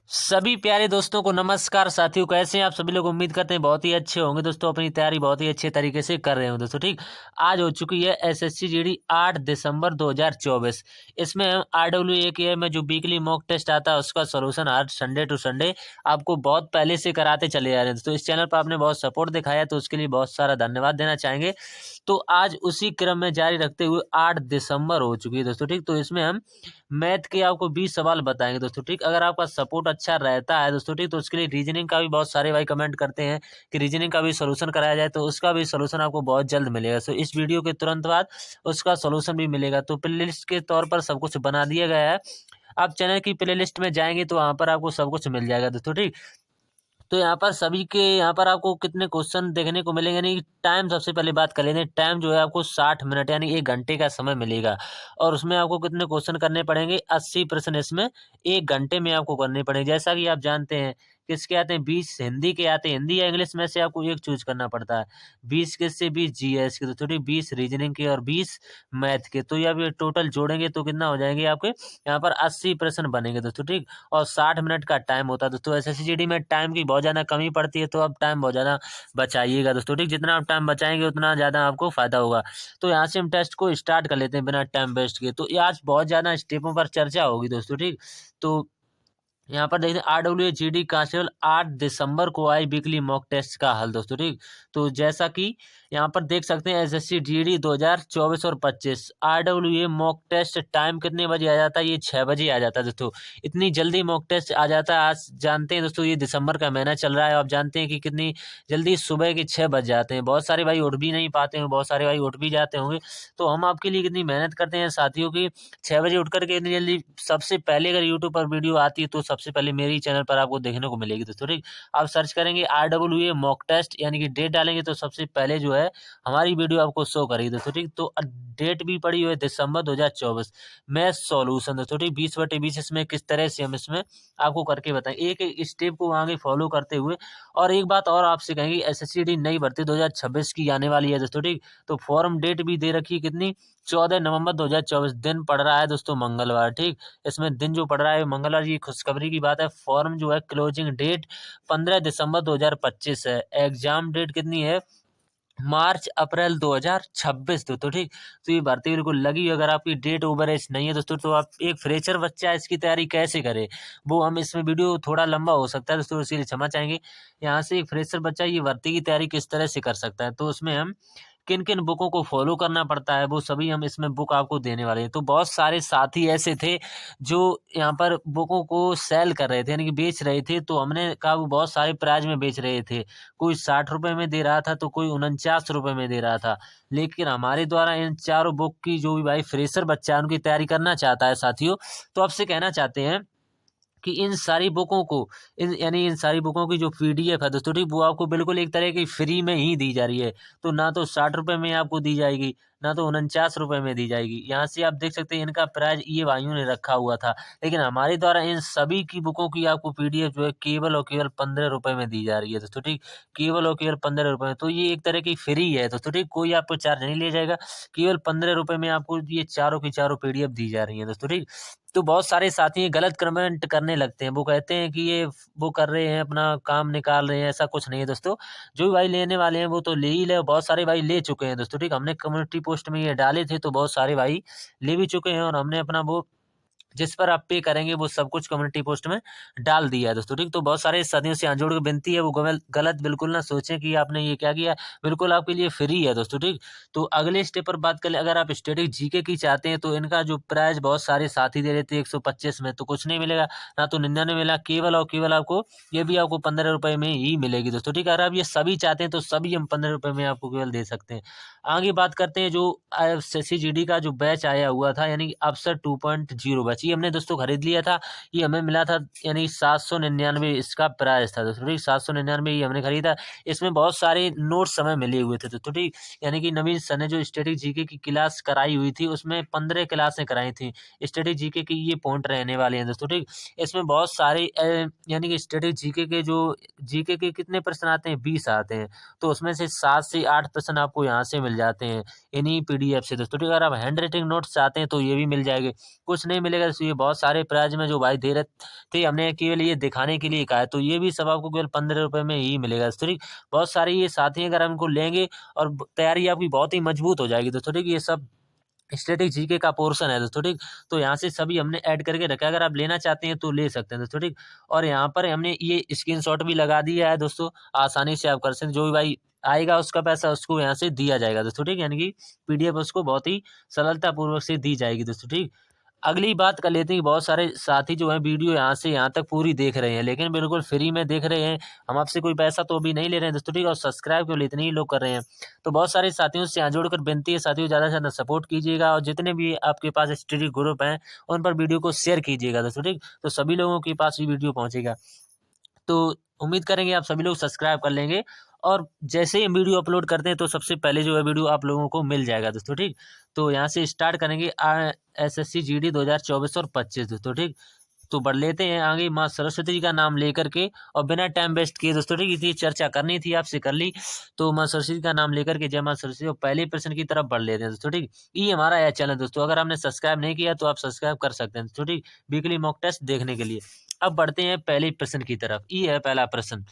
सभी प्यारे दोस्तों को नमस्कार। साथियों, कैसे हैं आप सभी लोग? उम्मीद करते हैं बहुत ही अच्छे होंगे दोस्तों। अपनी तैयारी बहुत ही अच्छे तरीके से कर रहे हो दोस्तों। ठीक, आज हो चुकी है एसएससी जीडी 8 दिसंबर 2024। इसमें हम आरडब्ल्यू के में जो वीकली मॉक टेस्ट आता है उसका सोल्यूशन हर संडे टू संडे आपको बहुत पहले से कराते चले आ रहे हैं दोस्तों। इस चैनल पर आपने बहुत सपोर्ट दिखाया तो उसके लिए बहुत सारा धन्यवाद देना चाहेंगे। तो आज उसी क्रम में जारी रखते हुए 8 दिसंबर हो चुकी है दोस्तों। ठीक, तो इसमें हम मैथ के आपको 20 सवाल बताएंगे दोस्तों। ठीक, अगर आपका सपोर्ट अच्छा रहता है दोस्तों, ठीक, तो उसके लिए रीजनिंग का भी बहुत सारे भाई कमेंट करते हैं कि रीजनिंग का भी सोल्यूशन कराया जाए, तो उसका भी सोल्यूशन आपको बहुत जल्द मिलेगा। सो इस वीडियो के तुरंत बाद उसका सोल्यूशन भी मिलेगा। तो प्लेलिस्ट के तौर पर सब कुछ बना दिया गया है। आप चैनल की प्लेलिस्ट में जाएंगे तो वहाँ पर आपको सब कुछ मिल जाएगा दोस्तों। ठीक, तो यहाँ पर सभी के यहाँ पर आपको कितने क्वेश्चन देखने को मिलेंगे, यानी टाइम सबसे पहले बात कर लेते हैं। टाइम जो है आपको 60 मिनट यानी 1 घंटे का समय मिलेगा। और उसमें आपको कितने क्वेश्चन करने पड़ेंगे? 80 प्रश्न इसमें 1 घंटे में आपको करने पड़ेंगे। जैसा कि आप जानते हैं किसके आते हैं, 20 हिंदी के आते हैं। हिंदी या इंग्लिश में से आपको एक चूज करना पड़ता है। 20 किससे? 20 जीएस के, तो थोड़ी 20 रीजनिंग के और 20 मैथ के। तो ये आप ये टोटल जोड़ेंगे तो कितना हो जाएंगे आपके यहाँ पर 80 प्रश्न बनेंगे दोस्तों। ठीक, और 60 मिनट का टाइम होता है दोस्तों। एसएससी में टाइम की बहुत ज़्यादा कमी पड़ती है, तो आप टाइम बहुत ज़्यादा बचाइएगा दोस्तों। ठीक, जितना आप टाइम बचाएंगे उतना ज़्यादा आपको फायदा होगा। तो यहाँ से हम टेस्ट को स्टार्ट कर लेते हैं बिना टाइम वेस्ट किए। तो ये आज बहुत ज़्यादा स्टेपों पर चर्चा होगी दोस्तों। ठीक, तो यहाँ पर देखते हैं आरडब्ल्यू जीडी कांस्टेबल 8 दिसंबर को आई वीकली मॉक टेस्ट का हल दोस्तों। ठीक, तो जैसा कि यहाँ पर देख सकते हैं एसएससी जीडी 2024 और 25 आरडब्ल्यू मॉक टेस्ट टाइम कितने बजे आ जाता है? ये 6 बजे आ जाता है दोस्तों। इतनी जल्दी मॉक टेस्ट आ जाता है। आज जानते हैं दोस्तों ये दिसंबर का महीना चल रहा है। आप जानते हैं कि कितनी जल्दी सुबह के 6 बज जाते हैं। बहुत सारे भाई उठ भी नहीं पाते हैं, बहुत सारे भाई उठ भी जाते होंगे। तो हम आपके लिए कितनी मेहनत करते हैं साथियों की 6 बजे उठ करके इतनी जल्दी। सबसे पहले अगर यूट्यूब पर वीडियो आती है तो सबसे पहले मेरे ही चैनल पर आपको देखने को मिलेगी दोस्तों। ठीक, आप सर्च करेंगे आरडब्ल्यू मॉक टेस्ट यानी कि डेट डालेंगे तो सबसे पहले जो है हमारी वीडियो आपको शो करेगी दोस्तों। ठीक, तो डेट भी पड़ी हुई है दिसंबर 2024। मैथ सॉल्यूशन दोस्तों। ठीक, 20/20 इसमें किस तरह से हम इसमें आपको करके बताएं, एक एक स्टेप को आगे फॉलो करते हुए। और एक बात और आपसे कहेंगे, एसएससी नई भर्ती 2026 की आने वाली है दोस्तों। ठीक, तो फॉर्म डेट भी दे रखी है कितनी? 14 नवंबर 2024। दिन पड़ रहा है दोस्तों मंगलवार। ठीक, इसमें दिन जो पड़ रहा है मंगलवार। ये खुशखबरी की बात है। फॉर्म जो है क्लोजिंग डेट 15 दिसंबर 2025 है। एग्जाम डेट कितनी है? मार्च अप्रैल 2026 दोस्तों। ठीक, तो ये भर्ती बिल्कुल लगी। अगर आपकी डेट ओवर एज नहीं है दोस्तों तो आप एक फ्रेशर बच्चा इसकी तैयारी कैसे करे, वो हम इसमें वीडियो थोड़ा लंबा हो सकता है दोस्तों, इसीलिए क्षमा चाहेंगे। यहाँ से एक फ्रेशर बच्चा ये भर्ती की तैयारी किस तरह से कर सकता है, तो उसमें हम किन किन बुकों को फॉलो करना पड़ता है वो सभी हम इसमें बुक आपको देने वाले हैं। तो बहुत सारे साथी ऐसे थे जो यहाँ पर बुकों को सेल कर रहे थे यानी कि बेच रहे थे, तो हमने कहा वो बहुत सारे प्राइस में बेच रहे थे। कोई 60 रुपए में दे रहा था तो कोई 49 रुपए में दे रहा था। लेकिन हमारे द्वारा इन चारों बुक की जो भी भाई फ्रेशर बच्चा है उनकी तैयारी करना चाहता है साथियों, तो आपसे कहना चाहते हैं कि इन सारी बुकों को इन सारी बुकों की जो पीडीएफ है दोस्तों, ठीक, वो आपको बिल्कुल एक तरह की फ्री में ही दी जा रही है। तो ना तो 60 रुपए में आपको दी जाएगी, ना तो 49 रुपए में दी जाएगी। यहाँ से आप देख सकते हैं इनका प्राइस ये भाइयों ने रखा हुआ था, लेकिन हमारे द्वारा इन सभी की बुकों की आपको पीडीएफ जो है केवल और केवल 15 रुपए में दी जा रही है दोस्तों। ठीक, केवल और केवल 15 रुपए में। तो ये एक तरह की फ्री है दोस्तों। ठीक, कोई आपको चार्ज नहीं ले जाएगा। केवल 15 रुपए में आपको ये चारों की चारों पीडीएफ दी जा रही है दोस्तों। ठीक, तो बहुत सारे साथी ये गलत कमेंट करने लगते हैं। वो कहते हैं कि ये वो कर रहे हैं अपना काम निकाल रहे हैं, ऐसा कुछ नहीं है दोस्तों। जो भी भाई लेने वाले हैं वो तो ले ही ले। बहुत सारे भाई ले चुके हैं दोस्तों। ठीक, हमने कम्युनिटी पोस्ट में ये डाले थे तो बहुत सारे भाई ले भी चुके हैं, और हमने अपना वो जिस पर आप पे करेंगे वो सब कुछ कम्युनिटी पोस्ट में डाल दिया है दोस्तों। ठीक, तो बहुत सारे साथियों से हाथ जोड़ के विनती है वो गलत बिल्कुल ना सोचें कि आपने ये क्या किया। बिल्कुल आपके लिए फ्री है दोस्तों। ठीक, तो अगले स्टेप पर बात करें, अगर आप स्टैटिक जीके की चाहते हैं तो इनका जो प्राइस बहुत सारे साथी दे रहे थे 125 में, तो कुछ नहीं मिलेगा, ना तो 99 मिला, केवल और केवल आपको ये भी आपको 15 रुपए में ही मिलेगी दोस्तों। ठीक, अगर आप ये सभी चाहते हैं तो सभी हम 15 रुपए में आपको केवल दे सकते हैं। आगे बात करते हैं जो एसएससी जीडी का जो बैच आया हुआ था यानी कि अफसर 2.0 बैच, ये हमने दोस्तों खरीद लिया था। ये हमें मिला था यानी 799 इसका प्राइस था दोस्तों। ठीक, 799 ये हमने खरीदा। इसमें बहुत सारे नोट्स हमें मिले हुए थे दोस्तों। ठीक, यानी कि नवीन सर ने जो स्टैटिक जीके की क्लास कराई हुई थी उसमें 15 क्लासें कराई थी। स्टैटिक जीके की ये पॉइंट रहने वाले हैं दोस्तों। ठीक, इसमें बहुत सारे यानी कि स्टैटिक जीके के जो जीके के कितने प्रश्न आते हैं? 20 आते हैं। तो उसमें से 7 से 8 प्रश्न आपको यहाँ से मिल जाते हैं इन्हीं पीडीएफ से दोस्तों। ठीक, अगर आप हैंड राइटिंग नोट्स चाहते हैं तो ये भी मिल जाएंगे। कुछ नहीं मिलेगा वायरस हुई, बहुत सारे प्राइज में जो भाई दे रहे थे, हमने केवल ये दिखाने के लिए कहा है। तो ये भी सब आपको केवल 15 रुपये में ही मिलेगा दोस्तों, ठीक। बहुत सारे ये साथी अगर हम इनको लेंगे और तैयारी आपकी बहुत ही मजबूत हो जाएगी दोस्तों, ठीक। ये सब स्टैटिक जीके का पोर्शन है दोस्तों, ठीक। तो यहाँ से सभी हमने ऐड करके रखा है, अगर आप लेना चाहते हैं तो ले सकते हैं दोस्तों, ठीक। और यहाँ पर हमने ये स्क्रीनशॉट भी लगा दिया है दोस्तों, आसानी से आप कर सकते हैं। जो भी भाई आएगा उसका पैसा उसको यहाँ से दिया जाएगा दोस्तों, ठीक। यानी कि पीडीएफ उसको बहुत ही सरलतापूर्वक से दी जाएगी दोस्तों, ठीक। अगली बात कर लेते हैं कि बहुत सारे साथी जो हैं वीडियो यहाँ से यहाँ तक पूरी देख रहे हैं, लेकिन बिल्कुल फ्री में देख रहे हैं। हम आपसे कोई पैसा तो अभी नहीं ले रहे हैं दोस्तों, ठीक। और सब्सक्राइब केवल इतने ही लोग कर रहे हैं। तो बहुत सारे साथियों से यहाँ जोड़कर विनती है, साथियों ज़्यादा से ज़्यादा सपोर्ट कीजिएगा और जितने भी आपके पास स्टडी ग्रुप हैं उन पर वीडियो को शेयर कीजिएगा दोस्तों, ठीक। तो सभी लोगों के पास ये वीडियो पहुँचेगा। तो उम्मीद करेंगे आप सभी लोग सब्सक्राइब कर लेंगे और जैसे ही हम वीडियो अपलोड करते हैं तो सबसे पहले जो है वीडियो आप लोगों को मिल जाएगा दोस्तों, ठीक। तो यहाँ से स्टार्ट करेंगे SSC GD 2024 और 25 दोस्तों, ठीक। तो बढ़ लेते हैं आगे माँ सरस्वती जी का नाम लेकर के और बिना टाइम वेस्ट किए दोस्तों, ठीक। इतनी चर्चा करनी थी आपसे कर ली। तो माँ सरस्वती जी का नाम लेकर के जय माँ सरस्वती और पहले प्रश्न की तरफ बढ़ लेते हैं दोस्तों, ठीक। ये हमारा यह चैनल दोस्तों, अगर आपने सब्सक्राइब नहीं किया तो आप सब्सक्राइब कर सकते हैं दोस्तों, ठीक। वीकली मॉक टेस्ट देखने के लिए। अब बढ़ते हैं पहले प्रश्न की तरफ। ये है पहला प्रश्न।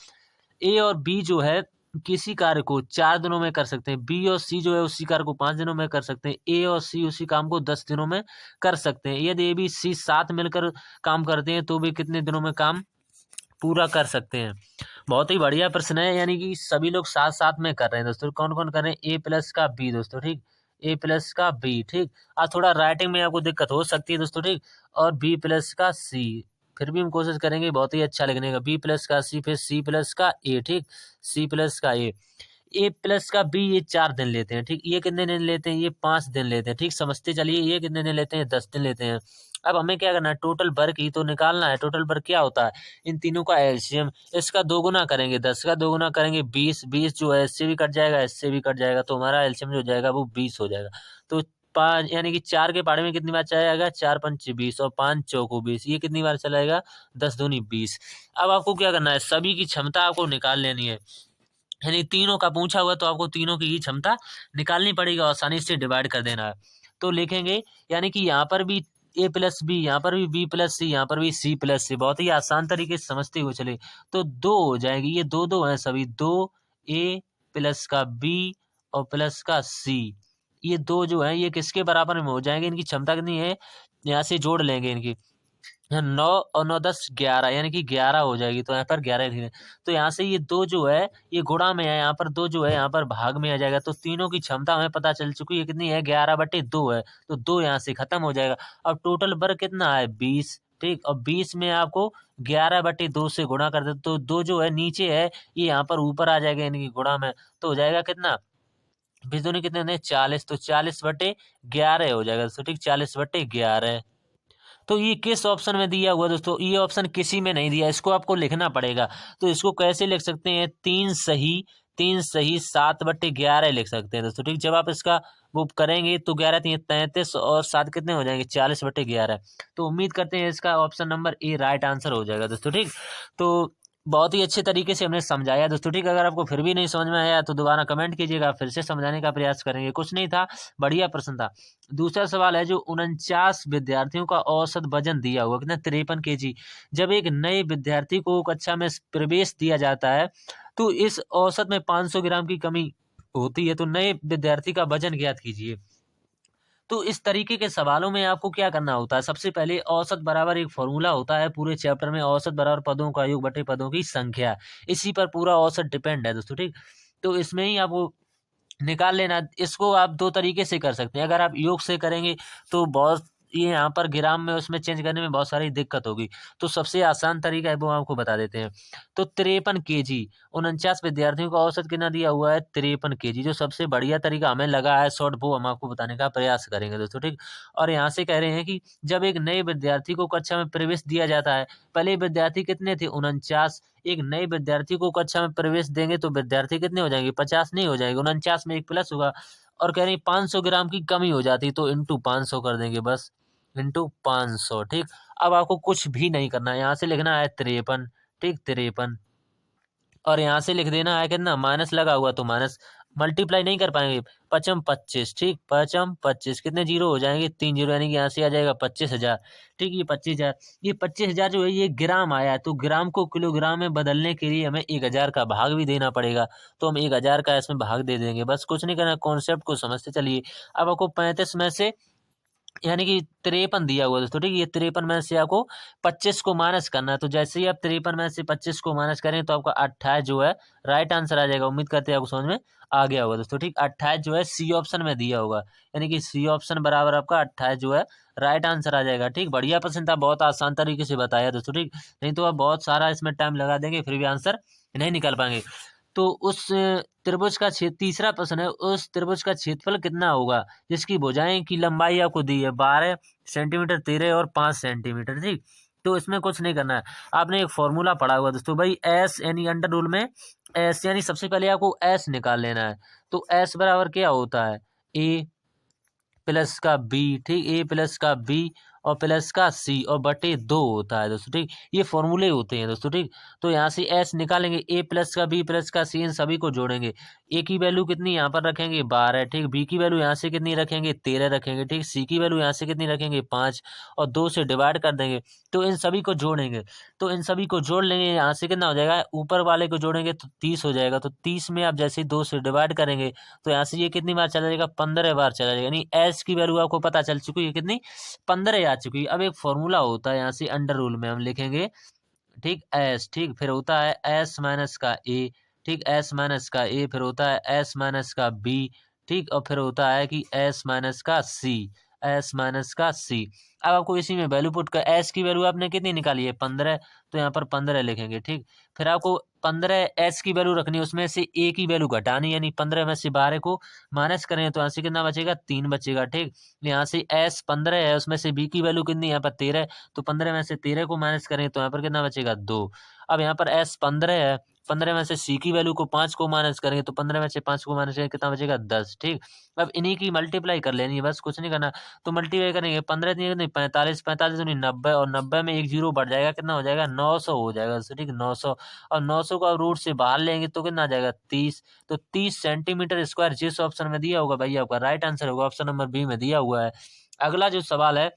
ए और बी जो है किसी कार्य को 4 दिनों में कर सकते हैं। बी और सी जो है उसी कार्य को 5 दिनों में कर सकते हैं। ए और सी उसी काम को 10 दिनों में कर सकते हैं। यदि ए बी सी साथ मिलकर काम करते हैं तो भी कितने दिनों में काम पूरा कर सकते हैं। बहुत ही बढ़िया प्रश्न है, यानी कि सभी लोग साथ साथ में कर रहे हैं दोस्तों। कौन कौन कर रहे हैं? ए प्लस का बी दोस्तों, ठीक। ए प्लस का बी, ठीक। आज थोड़ा राइटिंग में आपको दिक्कत हो सकती है दोस्तों, ठीक। और बी प्लस का सी, फिर भी हम कोशिश करेंगे बहुत ही अच्छा लिखने का। बी प्लस का सी, फिर सी प्लस का ए, ठीक। सी प्लस का ए प्लस का बी, ये 4 दिन लेते हैं, ठीक। ये कितने दिन लेते हैं? ये 5 दिन लेते हैं, ठीक। समझते चलिए। ये कितने दिन लेते हैं? 10 दिन लेते हैं। अब हमें क्या करना है? टोटल वर्क ही तो निकालना है। टोटल वर्क क्या होता है? इन तीनों का एलसीएम। इसका दोगुना करेंगे, 10 का दोगुना करेंगे 20। 20 जो है इससे भी कट जाएगा, इससे भी कट जाएगा, तो हमारा एलसीएम जो हो जाएगा वो 20 हो जाएगा। तो 5 यानी कि 4 के पहाड़े में कितनी बार चला जाएगा? 4 पंचे 20 और 5 चौको 20। ये कितनी बार चला जाएगा? 10 दूनी 20। अब आपको क्या करना है? सभी की क्षमता आपको निकाल लेनी है। यानी तीनों का पूछा हुआ तो आपको तीनों की ही क्षमता निकालनी पड़ेगी और आसानी से डिवाइड कर देना है। तो लिखेंगे, यानी कि यहाँ पर भी ए प्लस बी, यहाँ पर भी बी प्लस सी, यहाँ पर भी सी प्लस सी। बहुत ही आसान तरीके से समझते हुए चले तो 2 हो जाएगी। ये 2 हैं सभी। 2 ए प्लस का बी और प्लस का सी, ये 2 जो है ये किसके बराबर में हो जाएंगे? इनकी क्षमता कितनी है? यहाँ से जोड़ लेंगे इनकी। 9 और 9 10 11, यानी कि 11 हो जाएगी। तो यहाँ पर 11 लिख दें। तो यहाँ से ये 2 जो है ये गुणा में है, यहाँ पर 2 जो है यहाँ पर भाग में आ जाएगा। तो तीनों की क्षमता हमें पता चल चुकी है कितनी है? 11/2 है। तो 2 यहाँ से खत्म हो जाएगा। अब टोटल वर्क कितना है? 20, ठीक। और 20 में आपको 11/2 से गुणा कर दे तो 2 जो है नीचे है ये यहाँ पर ऊपर आ जाएगा इनकी गुणा में। तो हो जाएगा कितना? 20 दूनी कितने होते हैं? 40। तो 40/11 हो जाएगा दोस्तों, ठीक। 40/11। तो ये किस ऑप्शन में दिया हुआ दोस्तों? ये ऑप्शन किसी में नहीं दिया, इसको आपको लिखना पड़ेगा। तो इसको कैसे लिख सकते हैं? 3 सही 7/11 लिख सकते हैं दोस्तों, ठीक। जब आप इसका वो करेंगे तो 11 3 33 और 7 कितने हो जाएंगे? 40/11। तो उम्मीद करते हैं इसका option number A right answer हो जाएगा दोस्तों, ठीक। तो बहुत ही अच्छे तरीके से हमने समझाया दोस्तों, ठीक। अगर आपको फिर भी नहीं समझ में आया तो दोबारा कमेंट कीजिएगा, फिर से समझाने का प्रयास करेंगे। कुछ नहीं था, बढ़िया प्रश्न था। दूसरा सवाल है जो 49 विद्यार्थियों का औसत वजन दिया हुआ कितना? 53 केजी। जब एक नए विद्यार्थी को कक्षा में प्रवेश दिया जाता है तो इस औसत में 500 ग्राम की कमी होती है, तो नए विद्यार्थी का वजन ज्ञात कीजिए। तो इस तरीके के सवालों में आपको क्या करना होता है? सबसे पहले औसत बराबर एक फॉर्मूला होता है पूरे चैप्टर में, औसत बराबर पदों का योग बटे पदों की संख्या। इसी पर पूरा औसत डिपेंड है दोस्तों, ठीक। तो इसमें ही आपको निकाल लेना। इसको आप 2 तरीके से कर सकते हैं। अगर आप योग से करेंगे तो बहुत ये यहाँ पर ग्राम में उसमें चेंज करने में बहुत सारी दिक्कत होगी। तो सबसे आसान तरीका है वो आपको बता देते हैं। तो 53 केजी, 49 विद्यार्थियों का औसत कितना दिया हुआ है? 53 केजी। जो सबसे बढ़िया तरीका हमें लगा है शॉर्ट, वो हम आपको बताने का प्रयास करेंगे दोस्तों, ठीक। और यहाँ से कह रहे हैं कि जब एक नए विद्यार्थी को कक्षा में प्रवेश दिया जाता है, पहले विद्यार्थी कितने थे? 49। एक नए विद्यार्थी को कक्षा में प्रवेश देंगे तो विद्यार्थी कितने हो जाएंगे? 50 नहीं हो जाएंगे। 49 में एक प्लस होगा और कह रहे हैं 500 ग्राम की कमी हो जाती, तो इंटू 500 कर देंगे, बस इंटू 500, ठीक। अब आपको कुछ भी नहीं करना है, यहाँ से लिखना है 53, ठीक। 53 और यहाँ से लिख देना है कितना? माइनस लगा हुआ तो माइनस मल्टीप्लाई नहीं कर पाएंगे। पचम 25, ठीक, पचम 25, कितने जीरो हो जाएंगे, 3 जीरो, यानी कि यहाँ से आ जाएगा 25,000। ठीक, ये 25,000, ये 25,000 जो है ये ग्राम आया है, तो ग्राम को किलोग्राम में बदलने के लिए हमें 1,000 का भाग भी देना पड़ेगा। तो हम 1,000 का इसमें भाग दे देंगे, बस कुछ नहीं करना, कॉन्सेप्ट को समझते चलिए। अब आपको 35 में से यानी कि 53 दिया हुआ है दोस्तों, ठीक है, ये 53 में से आपको 25 को माइनस करना है। तो जैसे ही आप 53 में से 25 को माइनस करें तो आपका 28 जो है राइट आंसर आ जाएगा। उम्मीद करते हैं आपको समझ में आ गया होगा दोस्तों, ठीक। 28 जो है सी ऑप्शन में दिया होगा, यानी कि सी ऑप्शन बराबर आपका 28 जो है राइट आंसर आ जाएगा, ठीक। बढ़िया प्रश्न था, बहुत आसान तरीके से बताया दोस्तों, ठीक। नहीं तो आप बहुत सारा इसमें टाइम लगा देंगे फिर भी आंसर नहीं निकाल पाएंगे। तो उस त्रिभुज का क्षेत्र, तीसरा प्रश्न है, उस त्रिभुज का क्षेत्रफल कितना होगा जिसकी भुजाएं की लंबाई आपको दी है 12 सेंटीमीटर, 13 और 5 सेंटीमीटर, ठीक। तो इसमें कुछ नहीं करना है, आपने एक फॉर्मूला पढ़ा हुआ दोस्तों भाई, एस यानी अंडर रूल में एस, यानी सबसे पहले आपको एस निकाल लेना है। तो एस बराबर क्या होता है, ए प्लस का बी, ठीक, ए प्लस का बी और प्लस का सी और बटे 2 होता है दोस्तों, ठीक। ये फॉर्मूले होते हैं दोस्तों, ठीक। तो यहाँ से एस निकालेंगे, ए प्लस का बी प्लस का सी, इन सभी को जोड़ेंगे। ए की वैल्यू कितनी यहाँ पर रखेंगे 12, ठीक। बी की वैल्यू यहाँ से कितनी रखेंगे 13 रखेंगे, ठीक। सी की वैल्यू यहाँ से कितनी रखेंगे 5 और 2 से डिवाइड कर देंगे। तो इन सभी को जोड़ेंगे, तो इन सभी को जोड़ लेंगे, यहाँ से कितना हो जाएगा, ऊपर वाले को जोड़ेंगे तो 30 हो जाएगा। तो 30 में आप जैसे ही 2 से डिवाइड करेंगे तो यहाँ से ये कितनी बार चला जाएगा, 15 बार चला जाएगा, यानी एस की वैल्यू आपको पता चल चुकी है कितनी, 15 आ चुकी है। अब एक फॉर्मूला होता है, यहाँ से अंडर रूल में हम लिखेंगे, ठीक, एस, ठीक, फिर होता है एस माइनस का ए, ठीक, एस माइनस का ए, फिर होता है एस माइनस का बी, ठीक, और फिर होता है कि एस माइनस का सी, एस माइनस का सी। अब आपको इसी में वैल्यू पुट कर, एस की वैल्यू आपने कितनी निकाली है 15, तो यहाँ पर 15 लिखेंगे, ठीक। फिर आपको 15 एस की वैल्यू रखनी है, उसमें से ए की वैल्यू घटानी, यानी 15 में से 12 को माइनस करें तो यहाँ से कितना बचेगा, 3 बचेगा, ठीक। यहाँ से एस 15 है, उसमें से बी की वैल्यू कितनी, यहाँ पर 13, तो 15 में से 13 को माइनस करें तो यहाँ पर कितना बचेगा 2। अब यहाँ पर एस 15 है, 15 में से सी की वैल्यू को 5 को माइनस करेंगे तो 15 में से 5 को माइनस करेंगे कितना बचेगा 10, ठीक। अब इन्हीं की मल्टीप्लाई कर लेनी है, बस कुछ नहीं करना। तो मल्टीप्लाई करेंगे 15 नहीं 45, 45 नहीं 90 और 90 में एक जीरो बढ़ जाएगा, कितना हो जाएगा 900 हो जाएगा, ठीक, 900। और 900 को रूट से बाहर लेंगे तो कितना आ जाएगा 30। तो 30 सेंटीमीटर स्क्वायर जिस ऑप्शन में दिया होगा भाई आपका राइट आंसर होगा, ऑप्शन नंबर बी में दिया हुआ है। अगला जो सवाल है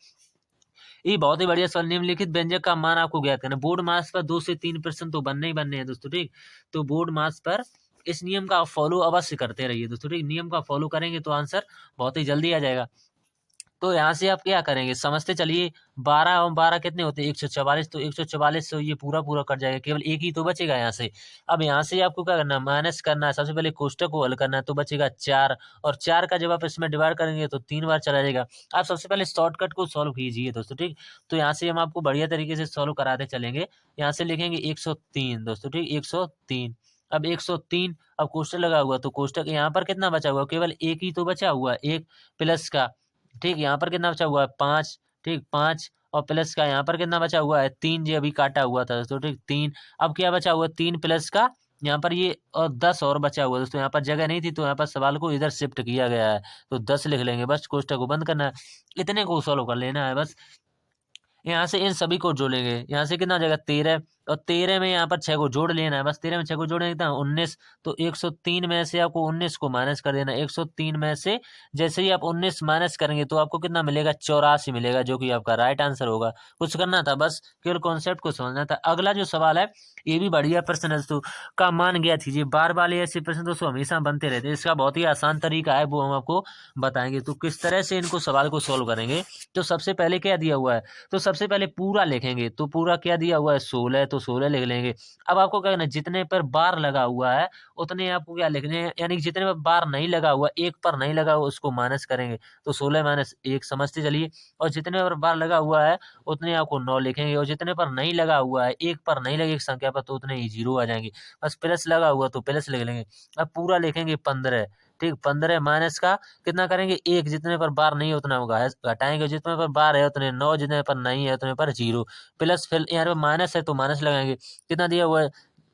ये बहुत ही बढ़िया सवाल, निम्नलिखित व्यंजक का मान आपको ज्ञात करना है। बोर्ड मास पर 2 से 3% तो बनने ही बनने हैं दोस्तों, ठीक। तो बोर्ड मास पर इस नियम का फॉलो अवश्य करते रहिए दोस्तों, ठीक। नियम का फॉलो करेंगे तो आंसर बहुत ही जल्दी आ जाएगा। तो यहाँ से आप क्या करेंगे समझते चलिए, 12 और 12 कितने होते हैं 144, तो 144 से ये पूरा पूरा कट जाएगा, केवल एक ही तो बचेगा यहाँ से। अब यहाँ से आपको क्या करना है, माइनस करना है, सबसे पहले कोष्टक को हल करना है, तो बचेगा 4 और 4 का जब आप इसमें डिवाइड करेंगे तो 3 बार चला जाएगा। आप सबसे पहले शॉर्टकट को सॉल्व कीजिए दोस्तों, ठीक। तो यहाँ से हम आपको बढ़िया तरीके से सॉल्व कराते चलेंगे। यहाँ से लिखेंगे 103 दोस्तों, ठीक, 103। अब 103, अब कोष्टक लगा हुआ तो कोष्टक यहाँ पर कितना बचा हुआ, केवल एक ही तो बचा हुआ, एक प्लस का, ठीक, यहाँ पर कितना बचा हुआ है 5, ठीक, 5 और प्लस का यहाँ पर कितना बचा हुआ है 3, जो अभी काटा हुआ था दोस्तों, ठीक, 3। अब क्या बचा हुआ है 3 प्लस का यहाँ पर ये और 10 और बचा हुआ है दोस्तों, यहाँ पर जगह नहीं थी तो यहाँ पर सवाल को इधर शिफ्ट किया गया है, तो 10 लिख लेंगे, बस कोष्टक को बंद करना है, इतने को सॉल्व कर लेना है बस। यहाँ से इन सभी को जोड़ेंगे, यहाँ से कितना हो जाएगा 13 और 13 में यहाँ पर 6 को जोड़ लेना है, बस 13 में 6 को जोड़ेंगे कितना 19। तो 103 में से आपको 19 को माइनस कर देना, 103 में से जैसे ही आप 19 माइनस करेंगे तो आपको कितना मिलेगा 84 मिलेगा, जो कि आपका राइट आंसर होगा। कुछ करना था बस, केवल कॉन्सेप्ट को समझना था। अगला जो सवाल है ये भी बढ़िया प्रश्न है दोस्तों, का मान ज्ञात कीजिए। बार बार ऐसे प्रश्न दोस्तों हमेशा बनते रहते हैं, इसका बहुत ही आसान तरीका है वो हम आपको बताएंगे। तो किस तरह से इनको सवाल को सोल्व करेंगे, तो सबसे पहले क्या दिया हुआ है, तो सबसे पहले पूरा लिखेंगे, तो पूरा क्या दिया हुआ है 16, तो 16 लिख लेंगे। अब आपको क्या करना है, जितने पर बार लगा हुआ है उतने आपको क्या लिखने हैं, यानी कि जितने पर बार नहीं लगा हुआ, एक पर नहीं लगा हुआ उसको माइनस करेंगे, तो 16 माइनस 1 समझते चलिए। और जितने पर बार लगा हुआ है उतने आपको 9 लिखेंगे, और जितने पर नहीं लगा हुआ है, एक पर नहीं लगे एक संख्या पर, तो उतने ही 0 आ जाएंगे। बस प्लस लगा हुआ तो प्लस लिख लेंगे। अब पूरा लिखेंगे 15, ठीक, 15 माइनस का कितना करेंगे 1, जितने पर बार नहीं है उतना होगा घटाएंगे, जितने पर बार है उतने 9, जितने पर नहीं है उतने पर 0, प्लस फिर यहाँ पर माइनस है तो माइनस लगाएंगे, कितना दिया हुआ है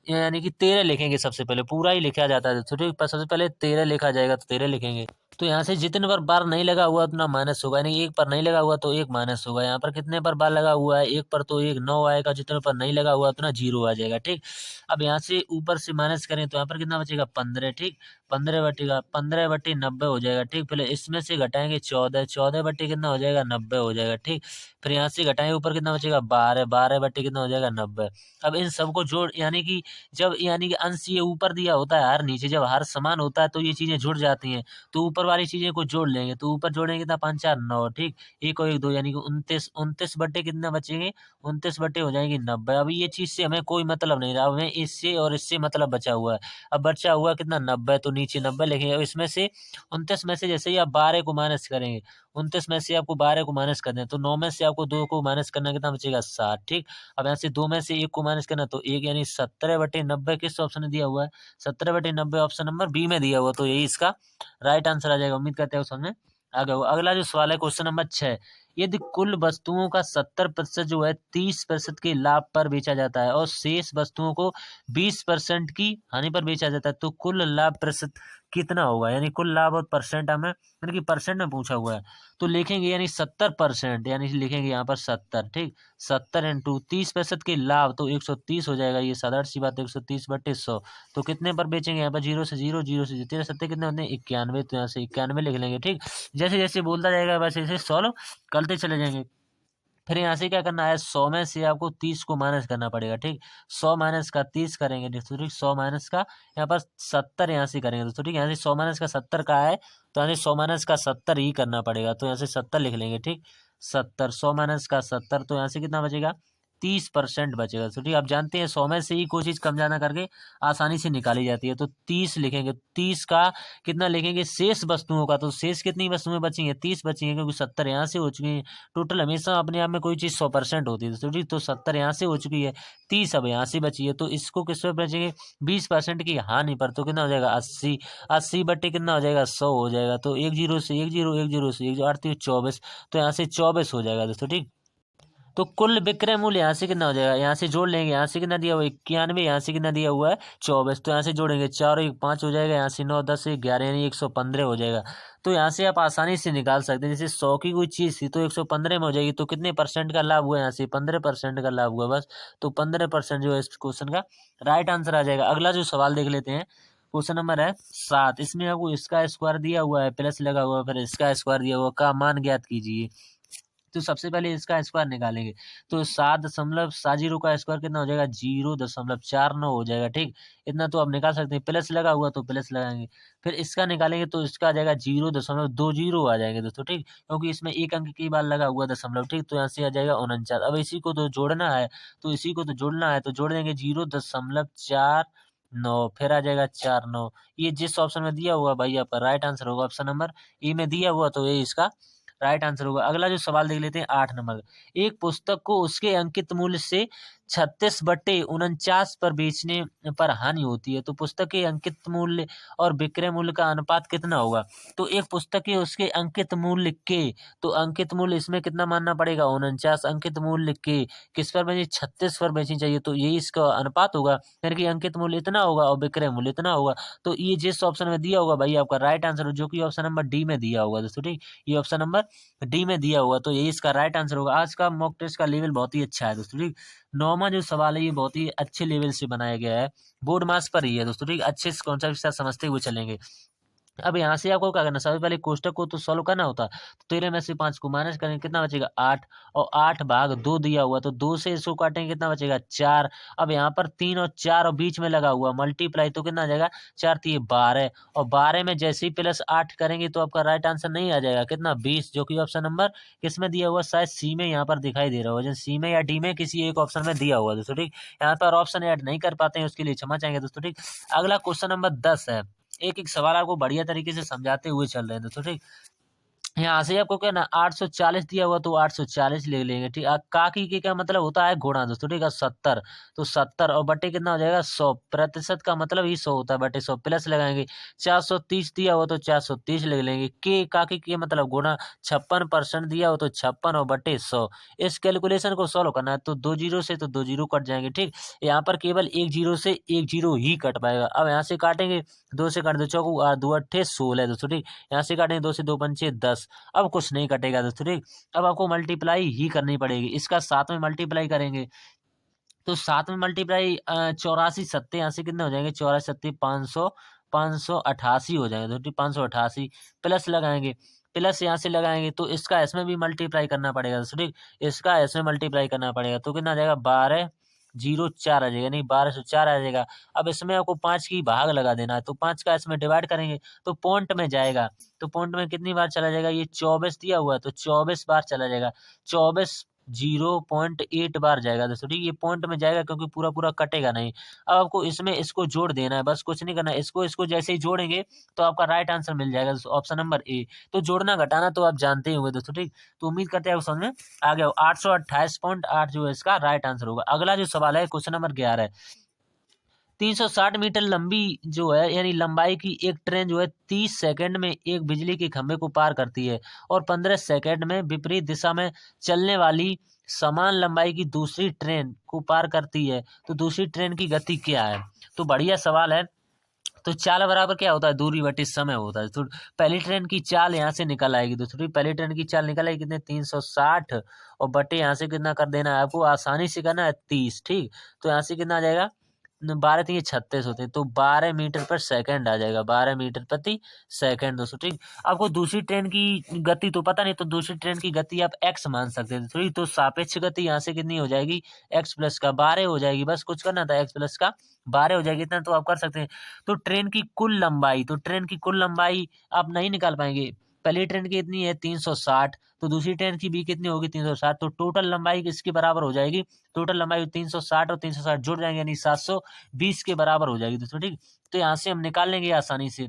यानी कि 13 लिखेंगे। सबसे पहले पूरा ही लिखा जाता है तो ठीक, सबसे पहले 13 लिखा जाएगा तो 13 लिखेंगे। तो यहाँ से जितने पर बार नहीं लगा हुआ उतना माइनस होगा, यानी एक पर नहीं लगा हुआ तो एक माइनस होगा। यहाँ पर कितने पर बार लगा हुआ है, एक पर, तो एक 9 आएगा, जितने पर नहीं लगा हुआ उतना 0 आ जाएगा। ठीक, अब यहाँ से ऊपर से माइनस करें तो यहाँ पर कितना बचेगा 15। ठीक, 15 बटेगा 15 बटे 90 हो जाएगा। ठीक, पहले इसमें से घटाएंगे 14, 14 बटे कितना हो जाएगा 90 हो जाएगा। ठीक, फिर यहाँ से घटाएंगे ऊपर कितना बचेगा 12, 12 बटे कितना हो जाएगा 90। अब इन सबको जोड़, यानी कि अंश ये ऊपर दिया होता है, हर नीचे जब हर समान होता है तो ये चीजें जुड़ जाती हैं। तो ऊपर वाली चीजें को जोड़ लेंगे, तो ऊपर जोड़ेंगे कितना 5 4 9। ठीक, एक और एक 2, यानी कि 29, 29 बटे कितना बचेंगे 29 बटे हो जाएंगे 90। अब ये चीज से हमें कोई मतलब नहीं रहा, हमें इससे और इससे मतलब बचा हुआ है। अब बचा हुआ कितना 90, तो नीचे 90 लिखेंगे। अब इसमें से 29 में से जैसे ही आप 12 को माइनस करेंगे, 29 में से आपको 12 को माइनस करना है, तो 9 में से आपको 2 को माइनस करना, कितना बचेगा 7। ठीक, अब यहाँ से 2 में से 1 को माइनस करना, तो 1, यानी 17 बटे 90 किस ऑप्शन में दिया हुआ है, 17 बटे 90 ऑप्शन नंबर बी में दिया हुआ, तो यही इसका राइट आंसर आ जाएगा। उम्मीद करते हैं समझ में आ गया होगा। अगला जो सवाल है क्वेश्चन नंबर 6, यदि कुल वस्तुओं का 70% जो है 30% के लाभ पर बेचा जाता है और शेष वस्तुओं को 20% की हानि पर बेचा जाता है, तो कुल लाभ प्रतिशत कितना होगा। यानी कुल लाभ और परसेंट हमें, यानी कि परसेंट में पूछा हुआ है, तो लिखेंगे यानी 70%, यानी लिखेंगे यहाँ पर 70। ठीक, 70 इंटू 30% के लाभ, तो 130 हो जाएगा। ये साधारण सी बात है, 130 बटे 100, तो कितने पर बेचेंगे, यहाँ पर 0 से 0, 0 से 0, 13 कितने होते हैं 91, तो यहाँ से 91 लिख लेंगे। ठीक, जैसे जैसे बोलता जाएगा वैसे वैसे सॉल्व करते चले जाएंगे। फिर यहाँ से क्या करना है, 100 में से आपको 30 को माइनस करना पड़ेगा। ठीक, 100 माइनस का 30 करेंगे दोस्तों। ठीक, 100 माइनस का यहाँ पर 70 यहाँ से करेंगे दोस्तों। ठीक, यहाँ से 100 माइनस का 70 का है, तो यहाँ से 100 माइनस का 70 ही करना पड़ेगा, तो यहाँ से 70 लिख लेंगे। ठीक, 70, 100 माइनस का 70, तो यहाँ से कितना बचेगा 30% बचेगा। तो ठीक, आप जानते हैं 100 में से ही कोई चीज कम ज्यादा करके आसानी से निकाली जाती है, तो 30 लिखेंगे। 30 का कितना लिखेंगे शेष वस्तुओं का, तो शेष कितनी वस्तुएं बची हैं 30 बची हैं, क्योंकि 70 यहाँ से हो चुकी हैं। टोटल हमेशा अपने आप में कोई चीज 100% होती है, तो ठीक, तो 70 यहाँ से हो चुकी है, 30 अब यहाँ से बची है, तो इसको किस पर बचेंगे 20% की हानि पर, तो कितना हो जाएगा 80। 80 बटे कितना हो जाएगा 100 हो जाएगा, तो 1 0 से 1 0, 1 0 से 1 0, 8 24, तो यहाँ से 24 हो जाएगा दोस्तों। ठीक, तो कुल विक्रय मूल्य यहाँ से कितना हो जाएगा, यहाँ से जोड़ लेंगे, यहाँ से कितना दिया हुआ है 91, यहाँ से कितना दिया हुआ है 24, तो यहाँ से जोड़ेंगे 4 1 5 हो जाएगा, यहाँ से 9 10 11, यानी 115 हो जाएगा। तो यहाँ से आप आसानी से निकाल सकते हैं, जैसे 100 की कोई चीज थी तो 115 में हो जाएगी, तो कितने परसेंट का लाभ हुआ, यहाँ से 15% का लाभ हुआ बस, तो 15% जो है इस क्वेश्चन का राइट आंसर आ जाएगा। अगला जो सवाल देख लेते हैं, क्वेश्चन नंबर है 7, इसमें आपको इसका स्क्वायर दिया हुआ है, प्लस लगा हुआ है, फिर इसका स्क्वायर दिया हुआ का मान ज्ञात कीजिए। तो सबसे पहले इसका स्क्वायर निकालेंगे, तो 7.70 का स्क्वायर कितना हो जाएगा 0.49 हो जाएगा। ठीक, इतना तो आप निकाल सकते हैं, प्लस लगा हुआ तो प्लस लगाएंगे। फिर इसका निकालेंगे तो इसका आ जाएगा 0.20 आ जाएंगे दोस्तों। ठीक, क्योंकि इसमें एक अंक की बार लगा हुआ दशमलव। ठीक, तो यहाँ से आ जाएगा 49। अब इसी को तो जोड़ना है, तो इसी को तो जोड़ना है, तो जोड़ देंगे 0.49, फिर आ जाएगा 49। ये जिस ऑप्शन में दिया हुआ भाई आपका राइट आंसर होगा, ऑप्शन नंबर ए में दिया हुआ, तो ये इसका राइट आंसर होगा। अगला जो सवाल देख लेते हैं 8 नंबर, एक पुस्तक को उसके अंकित मूल्य से 36/49 पर बेचने पर हानि होती है, तो पुस्तक के अंकित मूल्य और विक्रय मूल्य का अनुपात कितना होगा। तो एक पुस्तक के उसके अंकित मूल्य के, तो अंकित मूल्य इसमें कितना मानना पड़ेगा 49, अंकित मूल्य के किस पर बेची 36 पर बेचनी चाहिए, तो यही इसका अनुपात होगा, यानी कि अंकित मूल्य इतना होगा और विक्रय मूल्य इतना होगा। तो ये जिस ऑप्शन में दिया होगा भाई आपका राइट आंसर, जो कि ऑप्शन नंबर डी में दिया होगा दोस्तों। ठीक, ये ऑप्शन नंबर डी में दिया हुआ, तो यही इसका राइट आंसर होगा। आज का मॉक टेस्ट का लेवल बहुत ही अच्छा है दोस्तों। ठीक, 9वां जो सवाल है ये बहुत ही अच्छे लेवल से बनाया गया है, बोर्ड मार्क्स पर ही है दोस्तों। ठीक, अच्छे से कॉन्सेप्ट के साथ समझते हुए चलेंगे। अब यहाँ से आपको क्या करना, सबसे पहले कोष्टक को तो सॉल्व करना होता, तो 13 में से 5 को माइनस करेंगे, कितना बचेगा 8, और 8 भाग 2 दिया हुआ, तो 2 से इसको काटेंगे, कितना बचेगा 4। अब यहाँ पर 3 और 4 और बीच में लगा हुआ मल्टीप्लाई, तो कितना आ जाएगा 4 3 12, और 12 में जैसे ही प्लस 8 करेंगे तो आपका राइट आंसर नहीं आ जाएगा, कितना 20, जो कि ऑप्शन नंबर किसमें दिया हुआ, शायद सी में यहाँ पर दिखाई दे रहा होगा, सी में या डी में किसी एक ऑप्शन में दिया हुआ दोस्तों। ठीक, यहाँ पर ऑप्शन ऐड नहीं कर पाते हैं, उसके लिए क्षमा चाहेंगे दोस्तों। ठीक, अगला क्वेश्चन नंबर 10 है, एक एक सवाल आपको बढ़िया तरीके से समझाते हुए चल रहे हैं दोस्तों। ठीक, यहाँ से आपको क्या ना 840 दिया हुआ तो 840 ले लेंगे, ठीक है। काकी के क्या मतलब होता है गुणा दोस्तों, ठीक है। 70 तो 70 और बटे कितना हो जाएगा 100, प्रतिशत का मतलब ही 100 होता है, बटे 100 प्लस लगाएंगे। 430 दिया हुआ तो 430 ले लेंगे। के काकी के मतलब गुणा 56% दिया हो तो 56 और बटे 100। इस कैलकुलेशन को सॉल्व करना है तो 2 जीरो से तो 2 जीरो कट जाएंगे, ठीक। यहाँ पर केवल 1 जीरो से 1 जीरो ही कट पाएगा। अब यहाँ से काटेंगे, 2 से काट दो चौको 8 2 अट्ठे 16 दोस्तों, ठीक। यहाँ से काटेंगे 2 से 2 पंचे 10। अब कुछ नहीं कटेगा दोस्तों, ठीक। अब आपको मल्टीप्लाई ही करनी पड़ेगी, इसका साथ में मल्टीप्लाई करेंगे तो साथ में मल्टीप्लाई 84 सत्ते यहाँ से कितने हो जाएंगे, 84 सत्ते 500, 588 हो जाएंगे तो 588 प्लस लगाएंगे। प्लस यहाँ से लगाएंगे तो इसका इसमें भी मल्टीप्लाई करना पड़ेगा दोस्तों, ठीक। इसका इसमें मल्टीप्लाई करना पड़ेगा तो कितना आ जाएगा 1204 आ जाएगा, नहीं 1204 आ जाएगा। अब इसमें आपको 5 की भाग लगा देना है तो 5 का इसमें डिवाइड करेंगे तो पॉइंट में जाएगा। तो पॉइंट में कितनी बार चला जाएगा, ये 24 दिया हुआ है तो 24 बार चला जाएगा। 24 0.8 बार जाएगा दोस्तों, ठीक। ये पॉइंट में जाएगा क्योंकि पूरा पूरा कटेगा नहीं। अब आपको इसमें इसको जोड़ देना है, बस कुछ नहीं करना है। इसको इसको जैसे ही जोड़ेंगे तो आपका राइट आंसर मिल जाएगा दोस्तों, ऑप्शन नंबर ए। तो जोड़ना घटाना तो आप जानते ही होंगे दोस्तों, ठीक। तो उम्मीद करते हैं आप समझ में आ गया हो। 828.8 जो है इसका राइट आंसर होगा। अगला जो सवाल है क्वेश्चन नंबर 11 है। 360 मीटर लंबी जो है यानी लंबाई की एक ट्रेन जो है 30 सेकंड में एक बिजली के खंभे को पार करती है और 15 सेकंड में विपरीत दिशा में चलने वाली समान लंबाई की दूसरी ट्रेन को पार करती है, तो दूसरी ट्रेन की गति क्या है। तो बढ़िया सवाल है। तो चाल बराबर क्या होता है, दूरी बटे समय होता है। तो पहली ट्रेन की चाल यहाँ से निकल आएगी दूसरी, पहली ट्रेन की चाल निकल आएगी कितने 360 और बटे यहाँ से कितना कर देना है आपको, आसानी से करना है 30, ठीक। तो यहाँ से कितना आ जाएगा 12 3 36 होते हैं तो 12 मीटर पर सेकंड आ जाएगा, 12 मीटर प्रति सेकंड दोस्तों, ठीक। आपको दूसरी ट्रेन की गति तो पता नहीं तो दूसरी ट्रेन की गति आप x मान सकते हैं, ठीक। तो सापेक्ष गति यहाँ से कितनी हो जाएगी x प्लस का 12 हो जाएगी, बस कुछ करना था x प्लस का 12 हो जाएगी, इतना तो आप कर सकते हैं। तो ट्रेन की कुल लंबाई, तो ट्रेन की कुल लंबाई आप नहीं निकाल पाएंगे। पहली ट्रेन की इतनी है 360 तो दूसरी ट्रेन की भी कितनी होगी 360, तो टोटल लंबाई किसके बराबर हो जाएगी, टोटल लंबाई 360 और 360 जुड़ जाएंगे यानी 720 के बराबर हो जाएगी दोस्तों, ठीक। तो यहाँ से हम निकाल लेंगे आसानी से,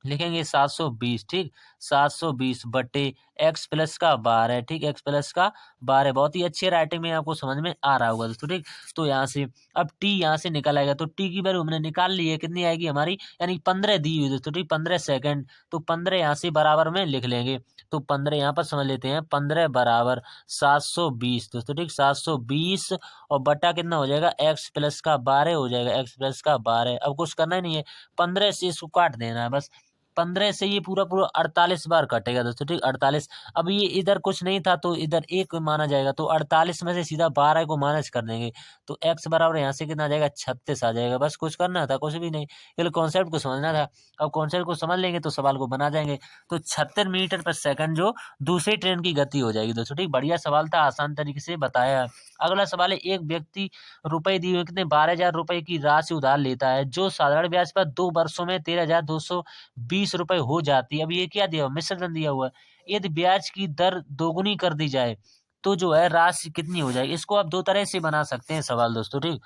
लिखेंगे 720, ठीक। 720 बटे x प्लस का 12, ठीक। x प्लस का 12 बहुत ही अच्छी राइटिंग में आपको समझ में आ रहा होगा दोस्तों, ठीक। तो यहाँ से अब t यहाँ से निकल आएगा तो t की वैल्यू हमने निकाल ली है, कितनी आएगी हमारी यानी 15 दी हुई दोस्तों, ठीक। 15 सेकंड तो 15 यहाँ से बराबर में लिख लेंगे तो 15 यहाँ पर समझ लेते हैं, 15 बराबर 720 दोस्तों, ठीक। 720 और बटा कितना हो जाएगा x प्लस का 12 हो जाएगा, x प्लस का 12। अब कुछ करना ही नहीं है, 15 से इसको काट देना है बस। 15 से ये पूरा पूरा 48 बार कटेगा दोस्तों, ठीक। 48 अब ये इधर कुछ नहीं था तो इधर एक माना जाएगा तो 48 में से सीधा 12 को माइनस कर देंगे तो x बराबर यहाँ से कितना आ जाएगा 36 आ जाएगा, बस कुछ करना था कुछ भी नहीं, केवल कॉन्सेप्ट को समझना था। अब कॉन्सेप्ट को समझ लेंगे तो सवाल को बना जाएंगे। तो 76 मीटर पर सेकंड जो दूसरी ट्रेन की गति हो जाएगी दोस्तों, ठीक। बढ़िया सवाल था, आसान तरीके से बताया। अगला सवाल है, एक व्यक्ति रुपए दिए हुए कितने 12,000 रुपए की राशि उधार लेता है जो साधारण ब्याज पर 2 वर्षों में 13,220 रुपए हो जाती है। अब ये क्या दिया हुआ मिश्रण दिया हुआ है, यदि ब्याज की दर दोगुनी कर दी जाए तो जो है राशि कितनी हो जाएगी। इसको आप दो तरह से बना सकते हैं सवाल दोस्तों, ठीक।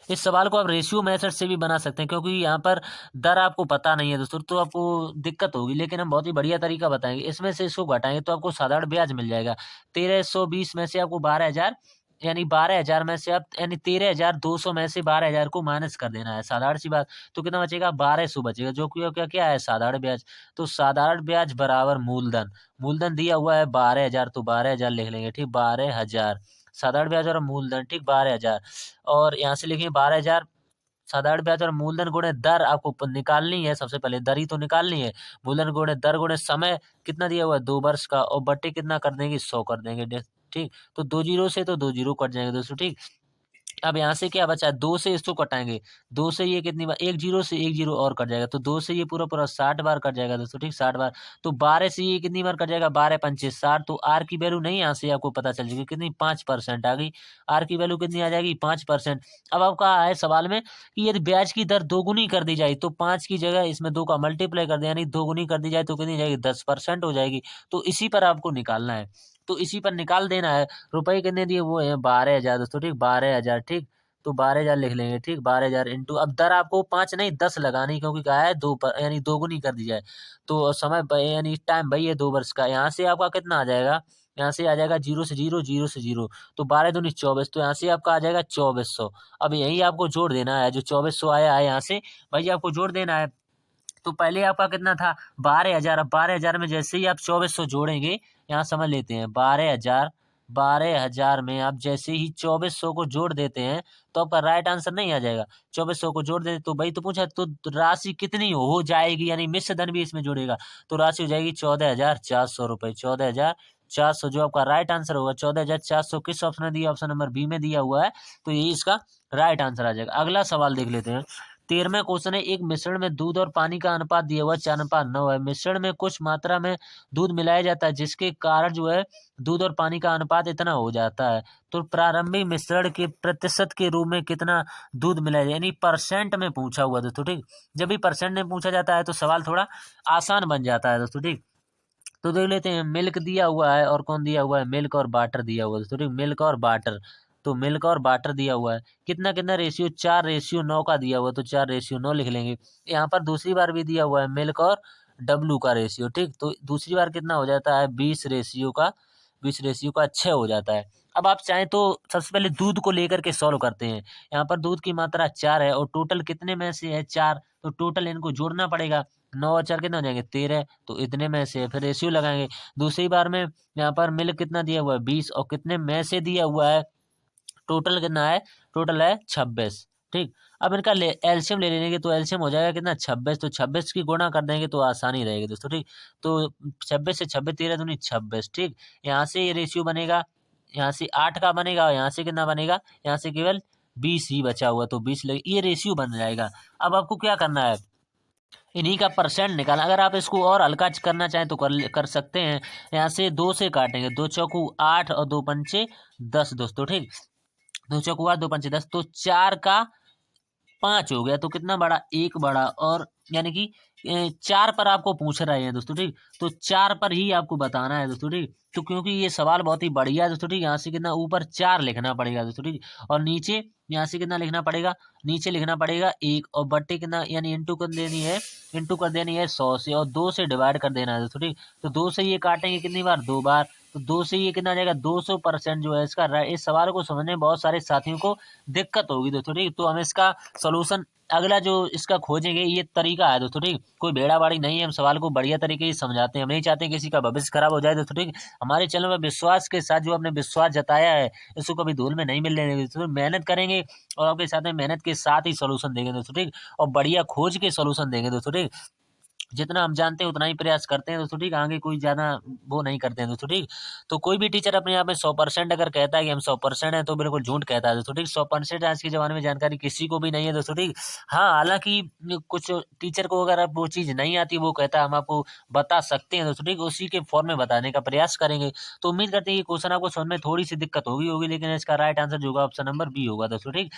इस सवाल को आप रेशियो मेथड से भी बना सकते हैं क्योंकि यहाँ पर दर आपको पता नहीं है दोस्तों तो आपको दिक्कत होगी, लेकिन हम बहुत ही बढ़िया तरीका बताएंगे। इसमें से इसको घटाएंगे तो आपको साधारण ब्याज मिल जाएगा। 1320 में से आपको 12,000 यानी 12,000 में से आप यानी 13,200 में से 12,000 को माइनस कर देना है, साधारण सी बात। तो कितना बचेगा 1200 बचेगा जो कि क्या क्या है साधारण ब्याज। तो साधारण ब्याज बराबर मूलधन, मूलधन दिया हुआ है 12,000 तो 12,000 लिख लेंगे, ठीक। 12,000 साधारण ब्याज और मूलधन, ठीक। 12,000 और यहाँ से लिखिए 12,000 साधारण ब्याज और मूलधन गुणे दर आपको निकालनी है। सबसे पहले दर ही तो निकालनी है। मूलधन गुणे दर गुणे समय कितना दिया हुआ है 2 वर्ष का और बट्टे कितना कर देंगे 100 कर देंगे, ठीक। तो 2 जीरो से तो 2 जीरो कट जाएंगे दोस्तों, ठीक। अब यहाँ से क्या बचा 2 से इसको कटाएंगे, 2 से ये कितनी बार 1 जीरो से 1 जीरो और कट जाएगा तो 2 से ये पूरा पूरा 60 बार कट जाएगा दोस्तों, ठीक। 60 बार तो 12 से ये कितनी बार कट जाएगा 12 पंचे 60 तो आर की वैल्यू नहीं यहाँ से आपको पता चल जाएगी कितनी 5% आ गई। आर की वैल्यू कितनी आ जाएगी 5%। अब आपका है सवाल में कि यदि ब्याज की दर दोगुनी कर दी जाए तो 5 की जगह इसमें 2 का मल्टीप्लाई कर दिया यानी दोगुनी कर दी जाए तो कितनी जाएगी 10% हो जाएगी। तो इसी पर आपको निकालना है, तो इसी पर निकाल देना है। रुपए कितने दिए वो है 12,000 दोस्तों, ठीक। 12,000, ठीक। तो 12,000 लिख लेंगे। ठीक, 12,000 इंटू, अब दर आपको 5 नहीं 10 लगानी, क्योंकि कहा है 2 पर यानी दोगुनी कर दी जाए। तो समय यानी टाइम भाई है 2 वर्ष का। यहाँ से आपका कितना आ जाएगा, यहाँ से आ जाएगा 0 से 0, 0 से 0, तो 12 दूनी 24, तो यहाँ से आपका आ जाएगा 2400। अब यही आपको जोड़ देना है, जो 2400 आया है यहाँ से भाई आपको जोड़ देना है। तो पहले आपका कितना था 12,000, अब 12,000 में जैसे ही आप 2400 जोड़ेंगे, यहाँ समझ लेते हैं 12,000, 12,000 में आप जैसे ही 2400 को जोड़ देते हैं तो आपका राइट आंसर नहीं आ जाएगा। 2400 को जोड़ देते तो भाई तो पूछा तो राशि कितनी हो जाएगी, यानी मिश्र धन भी इसमें जोड़ेगा, तो राशि हो जाएगी 14,400 रुपए। 14,400 जो आपका राइट आंसर होगा। 14,400 किस ऑप्शन में दिया, ऑप्शन नंबर बी में दिया हुआ है, तो यही इसका राइट आंसर आ जाएगा। अगला सवाल देख लेते हैं। 13वें क्वेश्चन है, एक मिश्रण में दूध और पानी का अनुपात दिया हुआ 4:9 है। मिश्रण में कुछ मात्रा में दूध मिलाया जाता है जिसके कारण जो है दूध और पानी का अनुपात इतना हो जाता है। तो प्रारंभिक मिश्रण के प्रतिशत के रूप में कितना दूध मिलाया जाए, यानी परसेंट में पूछा हुआ दोस्तों। ठीक, जब भी परसेंट में पूछा जाता है तो सवाल थोड़ा आसान बन जाता है दोस्तों। ठीक, तो देख लेते हैं। मिल्क दिया हुआ है और कौन दिया हुआ है, मिल्क और वाटर दिया हुआ है दोस्तों। ठीक, मिल्क और वाटर, तो मिल्क और वाटर दिया हुआ है, कितना कितना रेशियो, 4:9 का दिया हुआ है, तो 4:9 लिख लेंगे। यहाँ पर दूसरी बार भी दिया हुआ है मिल्क और डब्लू का रेशियो। ठीक, तो दूसरी बार कितना हो जाता है 20:6 हो जाता है। अब आप चाहें तो सबसे पहले दूध को लेकर के सॉल्व करते हैं। यहाँ पर दूध की मात्रा 4 है और टोटल कितने में से है 4, तो टोटल इनको जोड़ना पड़ेगा। 9 और 4 कितना हो जाएंगे 13, तो इतने में से फिर रेशियो लगाएंगे। दूसरी बार में यहाँ पर मिल्क कितना दिया हुआ है 20 और कितने में से दिया हुआ है, टोटल कितना है, टोटल है 26। ठीक, अब इनका एलसीएम ले लेंगे तो एलसीएम हो जाएगा कितना 26, तो 26 की गुणा कर देंगे तो आसानी रहेगी दोस्तों। ठीक, तो 26 से 26 13 दूनी 26। ठीक, यहाँ से ये रेशियो बनेगा, यहाँ से 8 का बनेगा और यहाँ से कितना बनेगा, यहाँ से केवल 20 ही बचा हुआ, तो 20 लगे, ये रेशियो बन जाएगा। अब आपको क्या करना है, इन्हीं का परसेंट निकालना। अगर आप इसको और हल्का करना चाहें तो कर सकते हैं। यहाँ से 2 से काटेंगे, 2 चौकू 8 और 2 पंचे 10 दोस्तों। ठीक, 2 चौकू 8 2 पंचे 10, तो 4 का 5 हो गया, तो कितना बड़ा, 1 बड़ा, और यानी कि 4 पर आपको पूछ रहे हैं दोस्तों। ठीक, तो 4 पर ही आपको बताना है दोस्तों। ठीक, तो क्योंकि ये सवाल बहुत ही बढ़िया है दोस्तों। ठीक, यहाँ से कितना ऊपर 4 लिखना पड़ेगा दोस्तों। ठीक, और नीचे यहाँ से कितना लिखना पड़ेगा, नीचे लिखना पड़ेगा 1, और बट्टे कितना यानी इंटू कर देनी है, 100 से, और 2 से डिवाइड कर देना है दोस्तों। ठीक, तो 2 से ये काटेंगे कितनी बार, 2 बार, तो 2 से ये कितना आ जाएगा 200% जो है इसका। इस सवाल को समझने में बहुत सारे साथियों को दिक्कत होगी दोस्तों। ठीक, तो हम इसका सोल्यूशन अगला जो इसका खोजेंगे, ये तरीका है दोस्तों। ठीक, कोई भेड़ाबाड़ी नहीं है, हम सवाल को बढ़िया तरीके से समझाते हैं। हम नहीं चाहते हैं किसी का भविष्य खराब हो जाए दोस्तों। ठीक, हमारे चैनल में विश्वास के साथ जो आपने विश्वास जताया है इसको कभी धूल में नहीं मिलने देंगे दोस्तों। मेहनत करेंगे और आपके साथ में मेहनत के साथ ही सोल्यूशन देंगे दोस्तों। ठीक, और बढ़िया खोज के सोल्यूशन देंगे दोस्तों। ठीक, जितना हम जानते हैं उतना ही प्रयास करते हैं दोस्तों। ठीक, आगे कोई ज़्यादा वो नहीं करते हैं दोस्तों। ठीक, तो कोई भी टीचर अपने आप में 100% अगर कहता है कि हम 100% हैं तो बिल्कुल झूठ कहता है दोस्तों। ठीक, 100% आज के ज़माने में जानकारी किसी को भी नहीं है दोस्तों। ठीक, हाँ, हालांकि कुछ टीचर को अगर आप वो चीज़ नहीं आती, वो कहता है हम आपको बता सकते हैं दोस्तों। ठीक, उसी के फॉर्म में बताने का प्रयास करेंगे। तो उम्मीद करते हैं कि क्वेश्चन आपको समझ में थोड़ी सी दिक्कत होगी, लेकिन इसका राइट आंसर जो होगा ऑप्शन नंबर बी होगा दोस्तों। ठीक,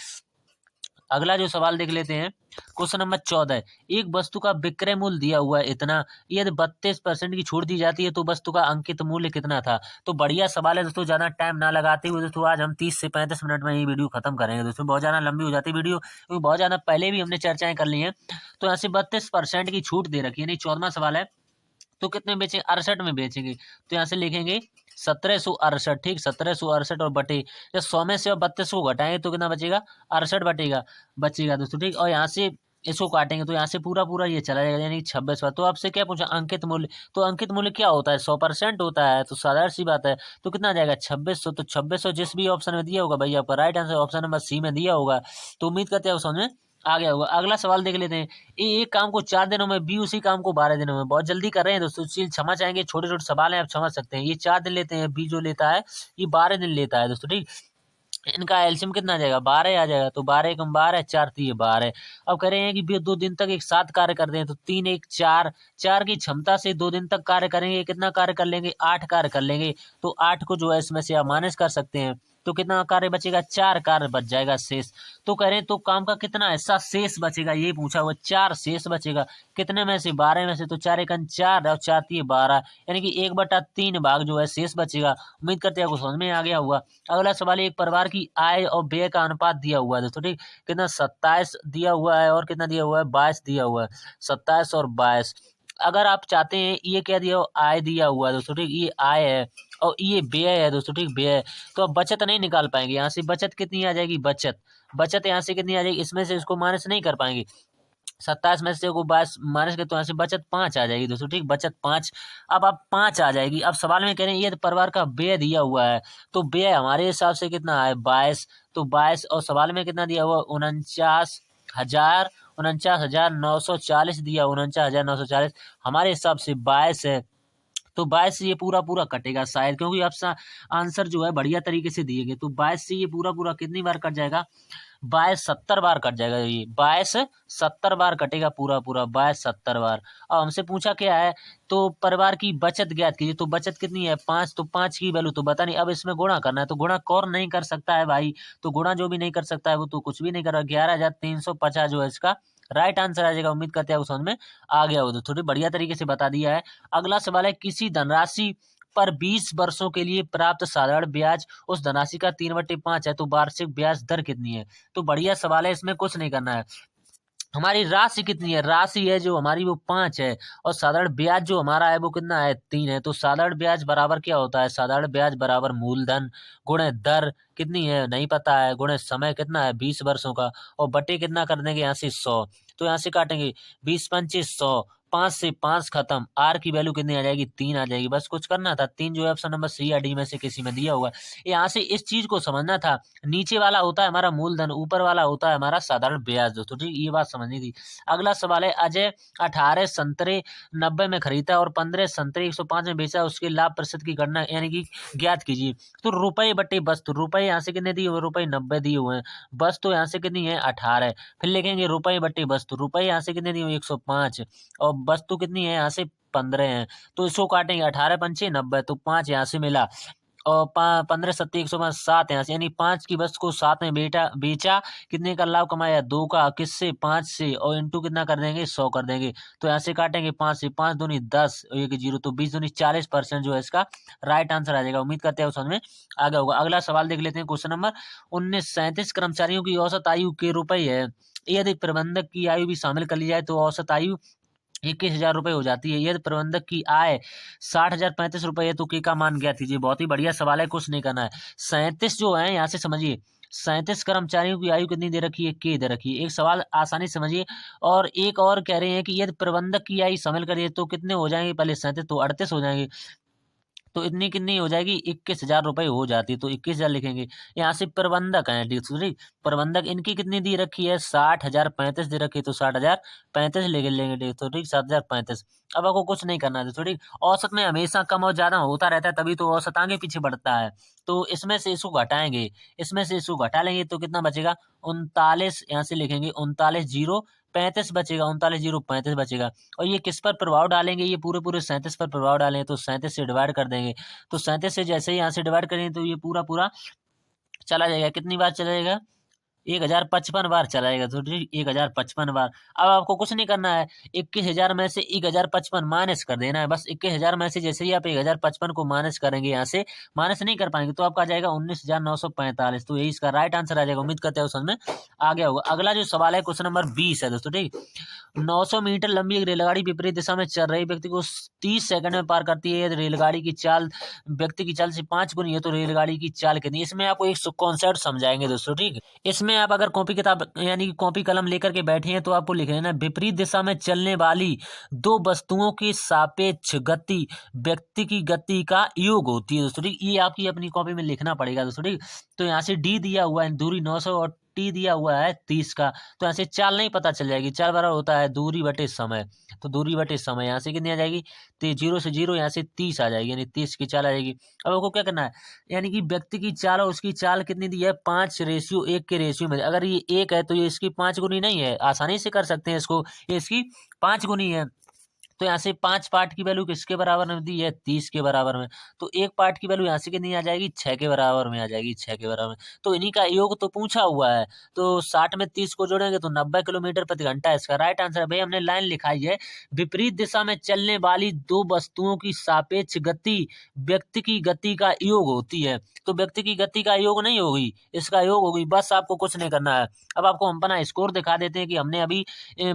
अगला जो सवाल देख लेते हैं, क्वेश्चन नंबर 14। एक वस्तु का विक्रय मूल्य दिया हुआ है इतना, यदि 32% की छूट दी जाती है तो वस्तु का अंकित मूल्य कितना था। तो बढ़िया सवाल है दोस्तों, ज्यादा टाइम ना लगाते हुए दोस्तों आज हम 30 से 35 मिनट में ये वीडियो खत्म करेंगे दोस्तों। बहुत ज्यादा लंबी हो जाती है वीडियो, क्योंकि बहुत ज्यादा पहले भी हमने चर्चाएं कर ली हैं। तो यहाँ से 32% की छूट दे रखी है, नहीं 14वां सवाल है, तो कितने बेचेंगे, 68 में बेचेंगे, तो यहाँ से लिखेंगे 1768। ठीक, 1768 और बटे, जब 100 में से 32 को घटाएंगे तो कितना बचेगा, 68 बचेगा दोस्तों। ठीक, और यहाँ से इसको काटेंगे तो यहाँ से पूरा पूरा ये चला जाएगा, यानी 26 बार। तो आपसे क्या पूछा, अंकित मूल्य, तो अंकित मूल्य क्या होता है, 100% होता है, तो साधारण सी बात है। तो कितना आ जाएगा 2600, तो 2600 जिस भी ऑप्शन में दिया होगा भाई आपका right answer option number C में दिया होगा। तो उम्मीद करते हैं समझ में आ गया होगा। अगला सवाल देख लेते हैं। एक काम को 4 दिनों में, बी उसी काम को 12 दिनों में, बहुत जल्दी कर रहे हैं दोस्तों, चीज क्षमा चाहेंगे, छोटे छोटे सवाल हैं आप समझ सकते हैं। ये 4 दिन लेते हैं, बी जो लेता है ये 12 दिन लेता है दोस्तों। ठीक, इनका एलसीएम कितना आ जाएगा 12 आ जाएगा, तो 12 एकम 12, 4 3 12। अब कह रहे हैं कि भी 2 दिन तक एक साथ कार्य करते हैं, तो 3 1 4, 4 की क्षमता से 2 दिन तक कार्य करेंगे, कितना कार्य कर लेंगे 8 कार्य कर लेंगे। तो 8 को जो है इसमें से आप माइनस कर सकते हैं, तो कितना कार्य बचेगा, 4 कार्य बच जाएगा शेष। तो कह रहे हैं तो काम का कितना ऐसा शेष बचेगा, ये पूछा हुआ, 4 शेष बचेगा। कितने में से, 12 में से, तो 4 एकन 4 और 4 3 12, यानी कि 1/3 भाग जो है शेष बचेगा। उम्मीद करते हैं आपको समझ में आ गया हुआ। अगला सवाल, एक परिवार की आय और व्यय का अनुपात दिया हुआ है दोस्तों, ठीक। कितना, 27 दिया हुआ है और कितना दिया हुआ है, 22 दिया हुआ है, 27 और 22। अगर आप चाहते हैं, ये क्या दिया, आय दिया हुआ है दोस्तों, ठीक, ये आय है और ये व्यय है दोस्तों, ठीक, व्यय। तो अब बचत नहीं निकाल पाएंगे, यहाँ से बचत कितनी आ जाएगी, बचत यहाँ से कितनी आ जाएगी, इसमें से इसको माइनस नहीं कर पाएंगे, 27 में से को 22 माइनस के, तो यहाँ से बचत 5 आ जाएगी दोस्तों, ठीक, बचत 5। अब आप 5 आ जाएगी। अब सवाल में कह रहे हैं ये परिवार का व्यय दिया हुआ है, तो व्यय हमारे हिसाब से कितना है, 22, तो 22, और सवाल में कितना दिया हुआ, 49,940 दिया, 49,940, हमारे हिसाब से 22 है। तो 22 से ये पूरा पूरा कटेगा शायद, क्योंकि अब आंसर जो है बढ़िया तरीके से दिए गए। तो 22 से ये पूरा पूरा कितनी बार कट जाएगा, 22 70 बार कट जाएगा, ये 22 70 बार कटेगा पूरा पूरा, 22 70 बार। अब हमसे पूछा क्या है, तो परिवार की बचत ज्ञात कीजिए। तो बचत कितनी है, 5, तो 5 की वैल्यू तो बता नहीं, अब इसमें गुणा करना है। तो गुणा कौन नहीं कर सकता है भाई, तो गुणा जो भी नहीं कर सकता है वो तो कुछ भी नहीं कर रहा। 11,350 जो है इसका राइट आंसर आ जाएगा। उम्मीद करते हैं समझ में आ गया हो, तो थोड़ी बढ़िया तरीके से बता दिया है। अगला सवाल है, किसी धनराशि पर 20 वर्षों के लिए प्राप्त साधारण ब्याज उस धनराशि का 3/5 है, तो वार्षिक ब्याज दर कितनी है। तो बढ़िया सवाल है, इसमें कुछ नहीं करना है। हमारी राशि कितनी है, राशि है जो हमारी वो 5 है, और साधारण ब्याज जो हमारा है वो कितना है, 3 है। तो साधारण ब्याज बराबर क्या होता है, साधारण ब्याज बराबर मूलधन गुणे दर कितनी है नहीं पता है, गुणे समय कितना है 20 वर्षों का, और बटे कितना कर देंगे यहाँ से 100। तो यहाँ से काटेंगे 20 पंचे 100, 5 से 5 खत्म, आर की वैल्यू कितनी आ जाएगी, 3 आ जाएगी। बस कुछ करना था, 3 जो है ऑप्शन नंबर सी या डी में से किसी में दिया होगा। यहाँ से इस चीज को समझना था, नीचे वाला होता है हमारा मूलधन, ऊपर वाला होता है हमारा साधारण ब्याज दोस्तों, ठीक, ये बात समझनी थी। अगला सवाल है, अजय 18 संतरे 90 में खरीदा और 15 संतरे 105 में बेचा, उसके लाभ प्रतिशत की गणना यानी कि ज्ञात कीजिए। तो रुपए बटे वस्तु, रुपए यहाँ से कितने दिए हुए, रुपए 90 दिए हुए हैं, वस्तु यहाँ से कितनी है 18, फिर लिखेंगे रुपए बटे वस्तु, रुपए यहाँ से कितने दिए हुए 105, और वस्तु कितनी है यहाँ से 15 है। तो इसको काटेंगे 18 पंचे 90, तो 5 यहाँ से मिला, और 15 सत्ते 105, 7 यहाँ से, यानी 5 की वस्तु को 7 में बेचा, कितने का लाभ कमाया, 2 का, किससे 5 से, और इंटू कितना कर देंगे 100 कर देंगे। तो यहाँ से काटेंगे 5 से, 5 दूनी 10, 1 0, तो 20 दूनी 40% जो है इसका राइट आंसर आ जाएगा। उम्मीद करते हैं समझ में आ गया होगा। अगला सवाल देख लेते हैं, क्वेश्चन नंबर 19, 37 कर्मचारियों की औसत आयु के रुपए है, यदि प्रबंधक की आयु भी शामिल कर ली जाए तो औसत आयु 21,000 रुपये हो जाती है। यदि प्रबंधक की आय 60,035 रुपये है तो के का मान ज्ञात कीजिए। बहुत ही बढ़िया सवाल है, कुछ नहीं करना है। 37 जो है यहाँ से समझिए, 37 कर्मचारियों की आयु कितनी दे रखी है, के दे रखी है। एक सवाल आसानी से समझिए, और एक और कह रहे हैं कि यदि प्रबंधक की आयु शामिल करिए तो कितने हो जाएंगे, पहले 37 तो 38 हो जाएंगे, तो इतनी कितनी हो जाएगी, 21,000 रुपये हो जाती है। तो 21,000 लिखेंगे। यहाँ से प्रबंधक है दूसरी, प्रबंधक इनकी कितनी दी रखी है, 60,035 दे रखी है, तो 60,035 लेके लेंगे तो ठीक, 7,035। अब आपको कुछ नहीं करना है, तो ठीक, औसत में हमेशा कम और ज्यादा होता रहता है, तभी तो औसत आगे पीछे बढ़ता है। तो इसमें से इसको घटाएंगे, इसमें से इसको घटा लेंगे तो कितना बचेगा, 39 यहाँ से लिखेंगे, 39 0 35 बचेगा, 39 0 35 बचेगा। और ये किस पर प्रभाव डालेंगे, ये पूरे पूरे 37 पर प्रभाव डालेंगे, तो 37 से डिवाइड कर देंगे। तो 37 से जैसे ही यहाँ से डिवाइड करेंगे तो ये पूरा पूरा चला जाएगा, कितनी बार चला जाएगा, 1055 बार चला जाएगा, तो ठीक 1055 बार। अब आपको कुछ नहीं करना है, 21,000 में से 1055 माइनस कर देना है, बस 21,000 में से जैसे ही आप 1055 को माइनस करेंगे, यहाँ से माइनस नहीं कर पाएंगे तो आपका आ जाएगा 19,945। तो यही इसका राइट आंसर आ जाएगा। उम्मीद करते हैं समझ में आ गया होगा। अगला जो सवाल है क्वेश्चन नंबर 20 है दोस्तों, ठीक, 900 मीटर लंबी एक रेलगाड़ी विपरीत दिशा में चल रही व्यक्ति को 30 सेकंड में पार करती है। रेलगाड़ी की चाल व्यक्ति की चाल से 5 गुनी है, तो रेलगाड़ी की चाल कितनी। इसमें आपको एक कॉन्सेप्ट समझाएंगे दोस्तों, ठीक। इसमें आप अगर कॉपी किताब यानी कि कॉपी कलम लेकर के बैठे हैं तो आपको लिख लेना, विपरीत दिशा में चलने वाली दो वस्तुओं की सापेक्ष गति व्यक्ति की गति का योग होती है दोस्तों, ठीक। ये आपकी अपनी कॉपी में लिखना पड़ेगा दोस्तों, ठीक। तो यहाँ से डी दिया हुआ है दूरी 900 और टी दिया हुआ है 30 का, तो यहाँ से चाल नहीं पता चल जाएगी। चाल बराबर होता है दूरी बटे समय, तो दूरी बटे समय यहाँ से कितनी आ जाएगी, 0 से 0 यहाँ से 30 आ जाएगी, यानी 30 की चाल आ जाएगी। अब आपको क्या करना है, यानी कि व्यक्ति की चाल और उसकी चाल कितनी दी है, 5:1 के रेशियो में। अगर ये 1 है तो ये इसकी 5 गुनी नहीं है, आसानी से कर सकते हैं इसको, ये इसकी 5 गुनी है। तो यहाँ से 5 पार्ट की वैल्यू किसके बराबर में दी है, 30 के बराबर में। तो एक पार्ट की वैल्यू यहाँ से कितनी आ जाएगी, 6 के बराबर में आ जाएगी, 6 के बराबर में। तो इन्हीं का योग तो पूछा हुआ है। तो 60 में 30 को जोड़ेंगे तो 90 किलोमीटर प्रति घंटा इसका राइट आंसर है। भाई हमने लाइन लिखाई है, विपरीत दिशा में चलने वाली दो वस्तुओं की सापेक्ष गति व्यक्ति की गति का योग होती है। तो व्यक्ति की गति का योग नहीं होगी, इसका योग होगी। बस आपको कुछ नहीं करना है। अब आपको हम अपना स्कोर दिखा देते हैं कि हमने अभी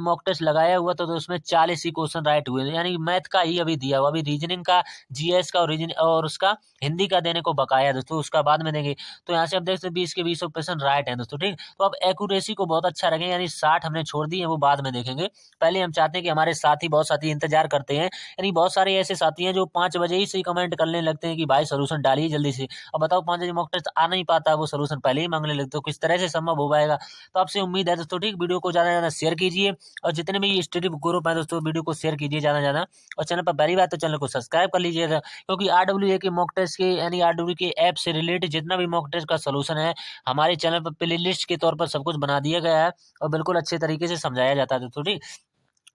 मॉक टेस्ट लगाया हुआ था, तो उसमें 40 ही क्वेश्चन राइट हुए, यानी मैथ का ही अभी दिया हुआ। अभी रीजनिंग का, जीएस का और उसका हिंदी का देने को बकाया है दोस्तों, उसका बाद में देंगे। तो यहाँ से आप देख सकते 20 के 20 क्वेश्चन राइट है दोस्तों, ठीक। तो अब एक्यूरेसी को बहुत अच्छा रखें, यानी 60 हमने छोड़ दी है, वो बाद में देखेंगे। पहले हम चाहते हैं कि हमारे साथी, बहुत साथी इंतजार करते हैं, यानी बहुत सारे ऐसे साथी हैं जो 5 बजे ही से कमेंट करने लगते हैं कि भाई सोल्यूशन डालिए जल्दी से। अब बताओ 5 बजे मॉक टेस्ट आ नहीं पाता, वो सोल्यूशन पहले ही मांगने लगते, तो किस तरह से संभव हो पाएगा। तो आपसे उम्मीद है दोस्तों, ठीक, वीडियो को ज्यादा से ज्यादा शेयर कीजिए, और जितने भी स्टडी ग्रुप है दोस्तों, वीडियो को शेयर कीजिए ज्यादा से ज्यादा। और चैनल पर पहली बात तो चैनल को सब्सक्राइब कर लीजिएगा, क्योंकि RWA के मॉक टेस्ट के, यानी RWA के ऐप से रिलेटेड जितना भी मॉक टेस्ट का सोल्यूशन है, हमारे चैनल पर प्ले लिस्ट के तौर पर सब कुछ बना दिया गया है, और बिल्कुल अच्छे तरीके से समझाया जाता है दोस्तों, ठीक।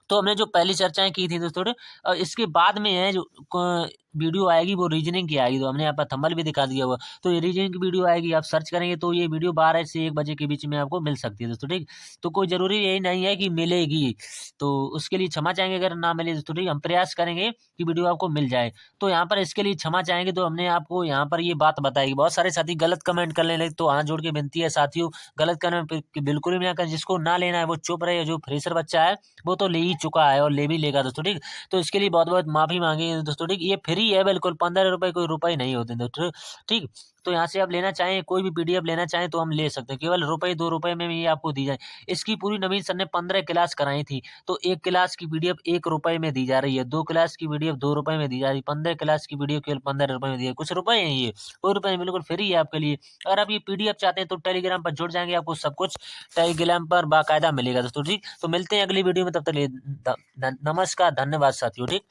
तो हमने जो पहली चर्चाएं की थी दोस्तों, इसके बाद में है जो वीडियो आएगी वो रीजनिंग की आएगी। तो हमने यहाँ पर थंबनेल भी दिखा दिया हुआ, तो ये रीजनिंग की वीडियो आएगी, आप सर्च करेंगे तो ये वीडियो 12 से 1 बजे के बीच में आपको मिल सकती है दोस्तों, ठीक। तो कोई जरूरी यही नहीं है कि मिलेगी, तो उसके लिए क्षमा चाहेंगे अगर ना मिले दोस्तों, ठीक। हम प्रयास करेंगे कि वीडियो आपको मिल जाए। तो यहाँ पर इसके लिए क्षमा चाहेंगे, तो हमने आपको यहाँ पर ये बात बताई। बहुत सारे साथी गलत कमेंट करने लगे, तो हाथ जोड़ के विनती है साथियों, गलत कमेंट बिल्कुल भी ना करें। जिसको ना लेना है वो चुप रहे, जो फ्रेशर बच्चा है वो तो ले ही चुका है और ले भी लेगा दोस्तों, ठीक। तो इसके लिए बहुत बहुत माफी मांगी दोस्तों, ठीक। ये फ्री है बिल्कुल, 15 रुपए कोई रुपए नहीं होते दोस्तों, ठीक। तो यहाँ से आप लेना चाहें, कोई भी PDF लेना चाहें तो हम ले सकते हैं, केवल रुपए 2 रुपए में ये आपको दी जाए। इसकी पूरी नवीन सर ने 15 क्लास कराई थी, तो 1 क्लास की PDF 1 रुपए में दी जा रही है, 2 क्लास की PDF 2 रुपए में दी जा रही है, 15 क्लास की वीडियो केवल 15 रुपए में दी है। कुछ रुपए हैं ये, कोई रुपए नहीं, बिल्कुल फ्री है आपके लिए। अगर आप ये PDF चाहते हैं तो टेलीग्राम पर जुड़ जाएंगे, आपको सब कुछ टेलीग्राम पर बाकायदा मिलेगा दोस्तों, ठीक। तो मिलते हैं अगली वीडियो में, तब तक नमस्कार, धन्यवाद साथियों, ठीक।